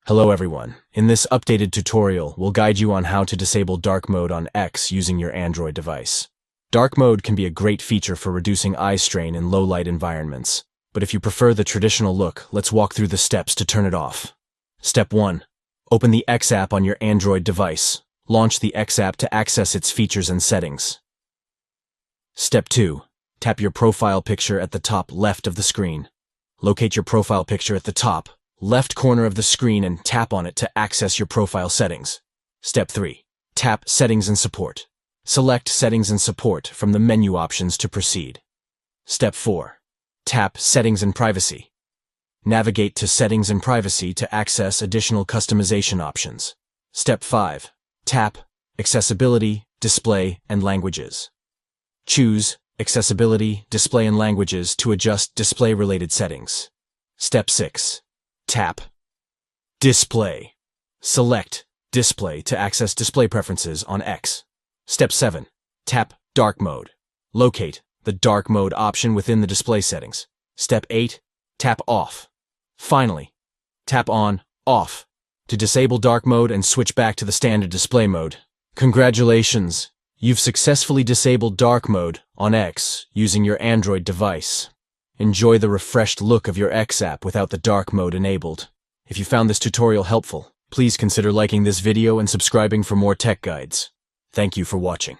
Hello everyone. In this updated tutorial, we'll guide you on how to disable dark mode on X using your Android device. Dark mode can be a great feature for reducing eye strain in low-light environments. But if you prefer the traditional look, let's walk through the steps to turn it off. Step 1. Open the X app on your Android device. Launch the X app to access its features and settings. Step 2. Tap your profile picture at the top left of the screen. Locate your profile picture at the top left corner of the screen and tap on it to access your profile settings. Step 3. Tap Settings and Support. Select Settings and Support from the menu options to proceed. Step 4. Tap Settings and Privacy. Navigate to Settings and Privacy to access additional customization options. Step 5. Tap Accessibility, Display, and Languages. Choose Accessibility, Display, and Languages to adjust display-related settings. Step 6. Tap Display. Select Display to access display preferences on X. Step 7. Tap Dark Mode. Locate the Dark Mode option within the display settings. Step 8. Tap Off. Finally, tap On, Off to disable Dark Mode and switch back to the standard display mode. Congratulations! You've successfully disabled Dark Mode on X using your Android device. Enjoy the refreshed look of your X app without the dark mode enabled. If you found this tutorial helpful, please consider liking this video and subscribing for more tech guides. Thank you for watching.